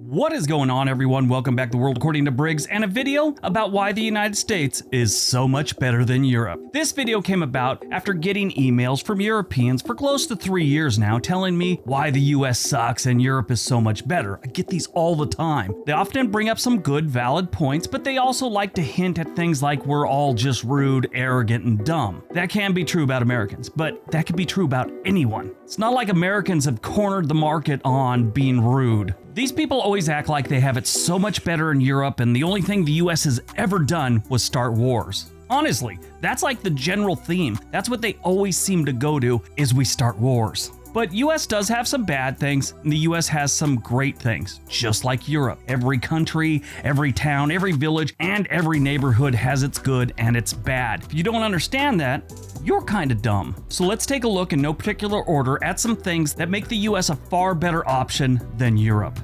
What is going on, everyone? Welcome back to World According to Briggs and a video about why the United States is so much better than Europe. This video came about after getting emails from Europeans for close to 3 years now telling me why the US sucks and Europe is so much better. I get these all the time. They often bring up some good, valid points, but they also like to hint at things like we're all just rude, arrogant, and dumb. That can be true about Americans, but that could be true about anyone. It's not like Americans have cornered the market on being rude. These people always act like they have it so much better in Europe and the only thing the US has ever done was start wars. Honestly, that's like the general theme. That's what they always seem to go to, is we start wars. But US does have some bad things, and the US has some great things, just like Europe. Every country, every town, every village, and every neighborhood has its good and its bad. If you don't understand that, you're kind of dumb. So let's take a look in no particular order at some things that make the US a far better option than Europe.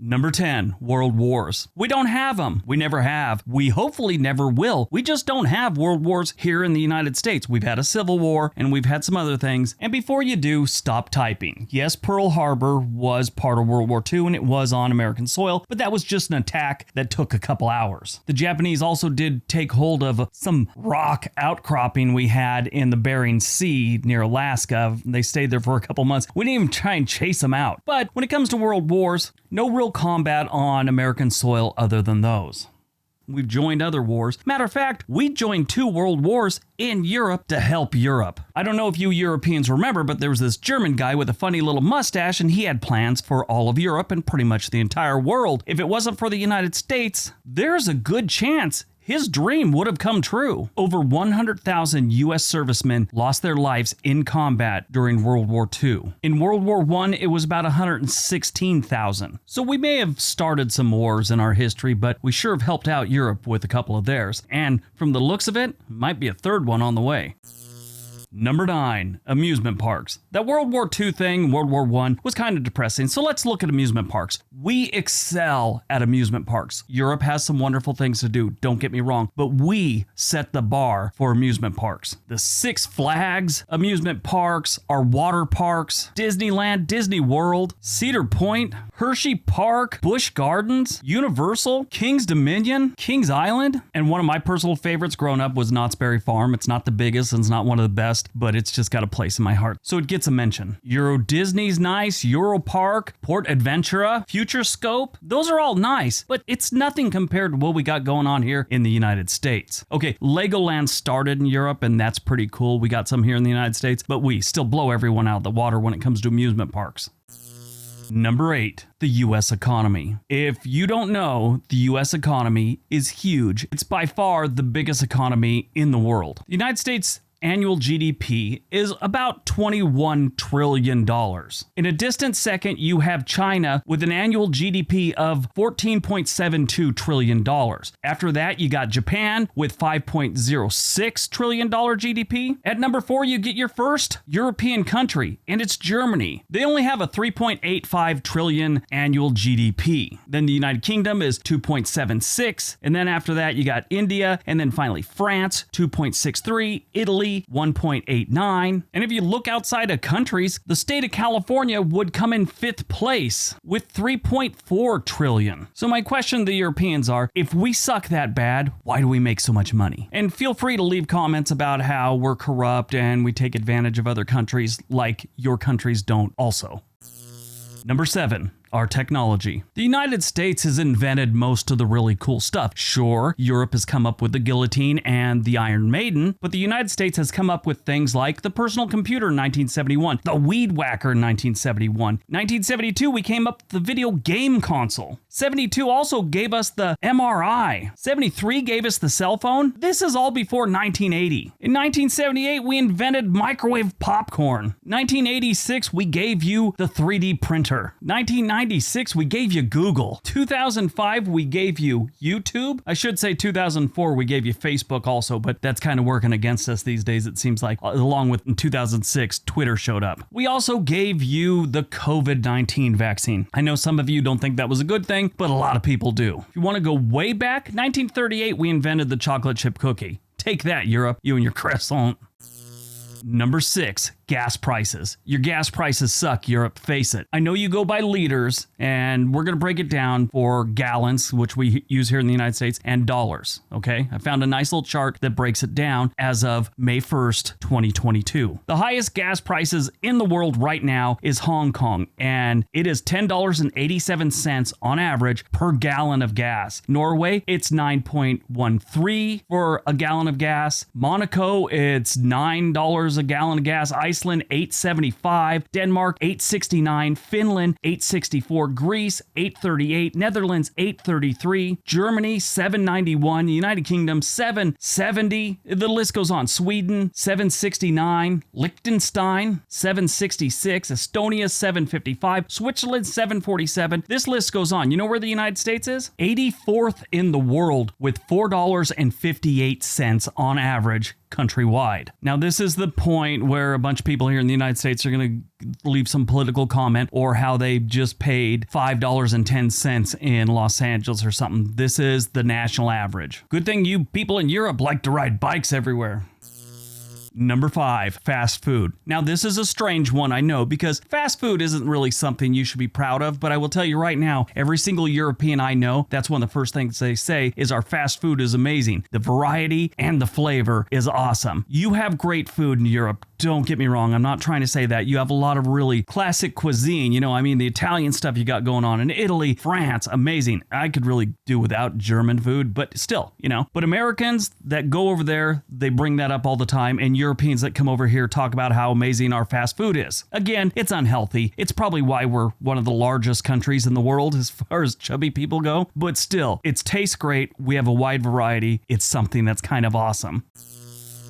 Number 10, World Wars. We don't have them. We never have. We hopefully never will. We just don't have world wars here in the United States. We've had a civil war and we've had some other things. And before you do, stop typing. Yes, Pearl Harbor was part of World War II and it was on American soil, but that was just an attack that took a couple hours. The Japanese also did take hold of some rock outcropping we had in the Bering Sea near Alaska. They stayed there for a couple months. We didn't even try and chase them out. But when it comes to world wars, no real combat on American soil other than those. We've joined other wars. Matter of fact, we joined 2 world wars in Europe to help Europe. I don't know if you Europeans remember, but there was this German guy with a funny little mustache and he had plans for all of Europe and pretty much the entire world. If it wasn't for the United States, there's a good chance his dream would have come true. Over 100,000 U.S. servicemen lost their lives in combat during World War II. In World War I, it was about 116,000. So we may have started some wars in our history, but we sure have helped out Europe with a couple of theirs. And from the looks of it, might be a third one on the way. Number 9, amusement parks. That World War II thing, World War I, was kind of depressing, so let's look at amusement parks. We excel at amusement parks. Europe has some wonderful things to do, don't get me wrong, but we set the bar for amusement parks. The Six Flags amusement parks, our water parks, Disneyland, Disney World, Cedar Point, Hershey Park, Busch Gardens, Universal, King's Dominion, Kings Island, and one of my personal favorites growing up was Knott's Berry Farm. It's not the biggest and it's not one of the best, but it's just got a place in my heart, so it gets a mention. Euro Disney's nice, Euro Park, Port Adventura, Future Scope, those are all nice, but it's nothing compared to what we got going on here in the United States. Okay, Legoland started in Europe, and that's pretty cool. We got some here in the United States, but we still blow everyone out of the water when it comes to amusement parks. Number 8, the U.S. economy. If you don't know, the U.S. economy is huge. It's by far the biggest economy in the world. The United States annual GDP is about $21 trillion. In a distant second, you have China with an annual GDP of $14.72 trillion. After that, you got Japan with $5.06 trillion GDP. At number 4, you get your first European country, and it's Germany. They only have a $3.85 trillion annual GDP. Then the United Kingdom is $2.76, and then after that, you got India, and then finally France, $2.63, Italy, 1.89. And if you look outside of countries, the state of California would come in 5th place with 3.4 trillion. So my question to the Europeans are, if we suck that bad, why do we make so much money? And feel free to leave comments about how we're corrupt and we take advantage of other countries like your countries don't also. Number 7. Our technology. The United States has invented most of the really cool stuff. Sure, Europe has come up with the guillotine and the Iron Maiden, but the United States has come up with things like the personal computer in 1971, the weed whacker in 1971. 1972, we came up with the video game console. 72 also gave us the MRI. 73 gave us the cell phone. This is all before 1980. In 1978, we invented microwave popcorn. 1986, we gave you the 3D printer. 1996, we gave you Google. 2005, we gave you YouTube. I should say 2004, we gave you Facebook also, but that's kind of working against us these days, it seems like. Along with in 2006, Twitter showed up. We also gave you the COVID-19 vaccine. I know some of you don't think that was a good thing, but a lot of people do. If you want to go way back, 1938, we invented the chocolate chip cookie. Take that, Europe, you and your croissant. Number 6, gas prices. Your gas prices suck, Europe, face it. I know you go by liters, and we're going to break it down for gallons, which we use here in the United States, and dollars, okay? I found a nice little chart that breaks it down as of May 1st, 2022. The highest gas prices in the world right now is Hong Kong, and it is $10.87 on average per gallon of gas. Norway, it's 9.13 for a gallon of gas. Monaco, it's $9 a gallon of gas. Iceland, $8.75. Denmark, $8.69. Finland, $8.64. Greece, $8.38. Netherlands, $8.33. Germany, $7.91. United Kingdom, $7.70. The list goes on. Sweden, $7.69. Liechtenstein, $7.66. Estonia, $7.55. Switzerland, $7.47. This list goes on. You know where the United States is? 84th in the world with $4.58 on average countrywide. Now, this is the point where a bunch of people here in the United States are going to leave some political comment or how they just paid $5.10 in Los Angeles or something. This is the national average. Good thing you people in Europe like to ride bikes everywhere. Number 5, fast food. Now, this is a strange one, I know, because fast food isn't really something you should be proud of, but I will tell you right now, every single European I know, that's one of the first things they say is our fast food is amazing. The variety and the flavor is awesome. You have great food in Europe. Don't get me wrong. I'm not trying to say that. You have a lot of really classic cuisine. You know, I mean, the Italian stuff you got going on in Italy, France, amazing. I could really do without German food, but still, you know. But Americans that go over there, they bring that up all the time, and Europeans that come over here talk about how amazing our fast food is. Again, it's unhealthy. It's probably why we're one of the largest countries in the world as far as chubby people go, but still, it tastes great. We have a wide variety. It's something that's kind of awesome.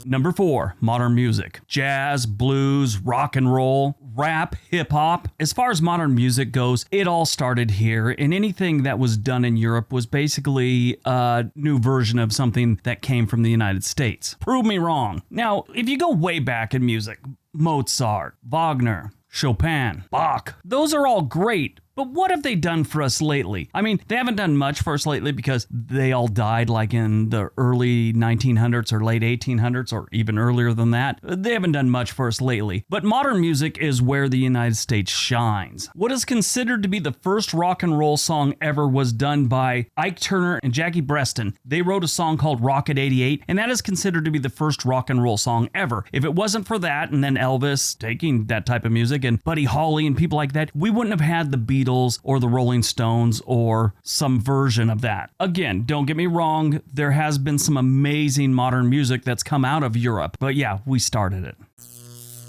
Number 4, modern music. Jazz, blues, rock and roll, rap, hip hop. As far as modern music goes, it all started here, and anything that was done in Europe was basically a new version of something that came from the United States. Prove me wrong. Now, if you go way back in music, Mozart, Wagner, Chopin, Bach, those are all great. But what have they done for us lately? I mean, they haven't done much for us lately because they all died like in the early 1900s or late 1800s or even earlier than that. They haven't done much for us lately. But modern music is where the United States shines. What is considered to be the first rock and roll song ever was done by Ike Turner and Jackie Preston. They wrote a song called Rocket 88, and that is considered to be the first rock and roll song ever. If it wasn't for that, and then Elvis taking that type of music, and Buddy Holly and people like that, we wouldn't have had the Beatles or the Rolling Stones or some version of that. Again, don't get me wrong, there has been some amazing modern music that's come out of Europe, but yeah, we started it.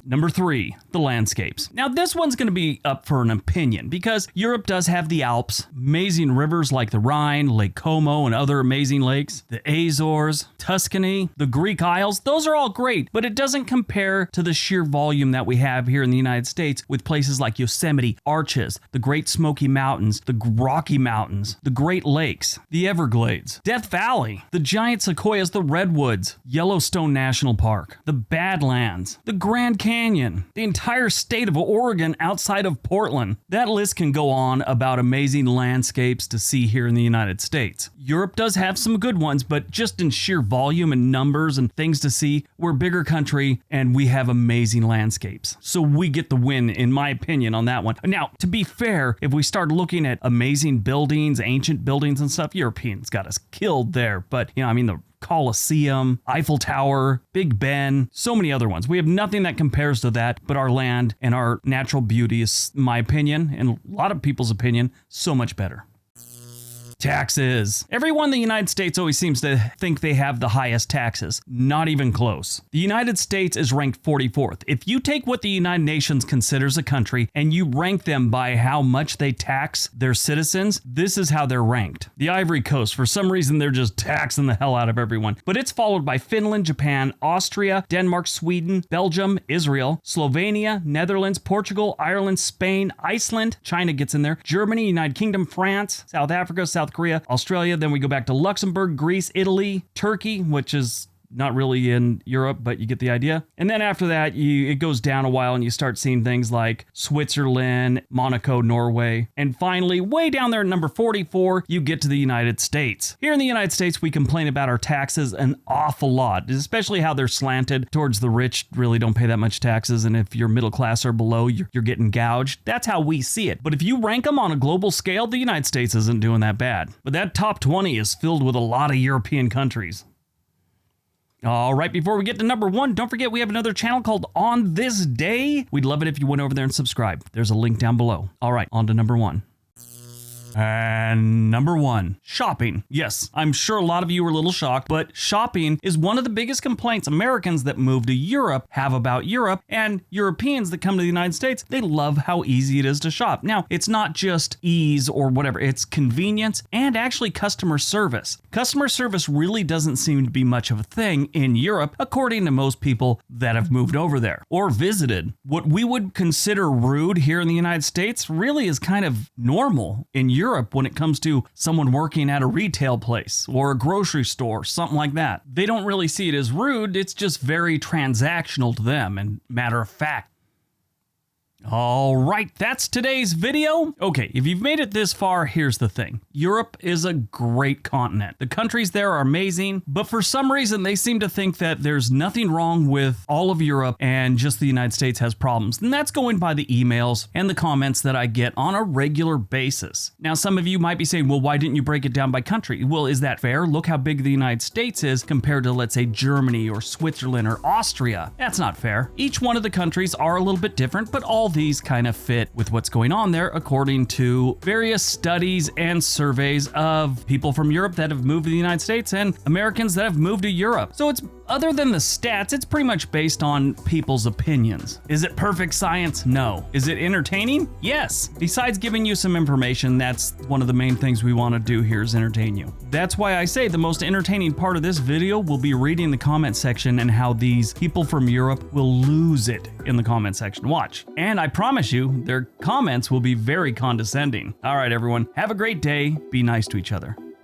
Number 3, the landscapes. Now, this one's going to be up for an opinion because Europe does have the Alps, amazing rivers like the Rhine, Lake Como, and other amazing lakes, the Azores, Tuscany, the Greek Isles. Those are all great, but it doesn't compare to the sheer volume that we have here in the United States with places like Yosemite, Arches, the Great Smoky Mountains, the Rocky Mountains, the Great Lakes, the Everglades, Death Valley, the giant sequoias, the Redwoods, Yellowstone National Park, the Badlands, the Grand Canyon, the entire state of Oregon outside of Portland. That list can go on about amazing landscapes to see here in the United States. Europe does have some good ones, but just in sheer volume and numbers and things to see, we're a bigger country and we have amazing landscapes. So we get the win, in my opinion, on that one. Now, to be fair, if we start looking at amazing buildings, ancient buildings and stuff, Europeans got us killed there. But, you know, I mean, the Colosseum, Eiffel Tower, Big Ben, so many other ones. We have nothing that compares to that, but our land and our natural beauty is, in my opinion, and a lot of people's opinion, so much better. Taxes. Everyone in the United States always seems to think they have the highest taxes. Not even close. The United States is ranked 44th. If you take what the United Nations considers a country and you rank them by how much they tax their citizens, this is how they're ranked. The Ivory Coast, for some reason, they're just taxing the hell out of everyone. But it's followed by Finland, Japan, Austria, Denmark, Sweden, Belgium, Israel, Slovenia, Netherlands, Portugal, Ireland, Spain, Iceland, China gets in there, Germany, United Kingdom, France, South Africa, South Korea, Australia, then we go back to Luxembourg, Greece, Italy, Turkey, which is not really in Europe, but you get the idea. And then after that, it goes down a while and you start seeing things like Switzerland, Monaco, Norway. And finally, way down there at number 44, you get to the United States. Here in the United States, we complain about our taxes an awful lot, especially how they're slanted towards the rich, really don't pay that much taxes. And if you're middle class or below, you're getting gouged. That's how we see it. But if you rank them on a global scale, the United States isn't doing that bad. But that top 20 is filled with a lot of European countries. All right, before we get to number 1, don't forget we have another channel called On This Day. We'd love it if you went over there and subscribe. There's a link down below. All right, on to number 1. And number 1, shopping. Yes, I'm sure a lot of you are a little shocked, but shopping is one of the biggest complaints Americans that move to Europe have about Europe, and Europeans that come to the United States, they love how easy it is to shop. Now, it's not just ease or whatever, it's convenience and actually customer service. Customer service really doesn't seem to be much of a thing in Europe, according to most people that have moved over there or visited. What we would consider rude here in the United States really is kind of normal in Europe when it comes to someone working at a retail place or a grocery store, something like that. They don't really see it as rude, it's just very transactional to them and matter of fact. All right, that's today's video. Okay, if you've made it this far, here's the thing. Europe is a great continent. The countries there are amazing, but for some reason, they seem to think that there's nothing wrong with all of Europe and just the United States has problems. And that's going by the emails and the comments that I get on a regular basis. Now, some of you might be saying, well, why didn't you break it down by country? Well, is that fair? Look how big the United States is compared to, let's say, Germany or Switzerland or Austria. That's not fair. Each one of the countries are a little bit different, but all these kind of fit with what's going on there according to various studies and surveys of people from Europe that have moved to the United States and Americans that have moved to Europe. So it's, other than the stats, it's pretty much based on people's opinions. Is it perfect science? No. Is it entertaining? Yes. Besides giving you some information, that's one of the main things we want to do here is entertain you. That's why I say the most entertaining part of this video will be reading the comment section and how these people from Europe will lose it in the comment section. Watch. And I promise you, their comments will be very condescending. All right, everyone, have a great day. Be nice to each other.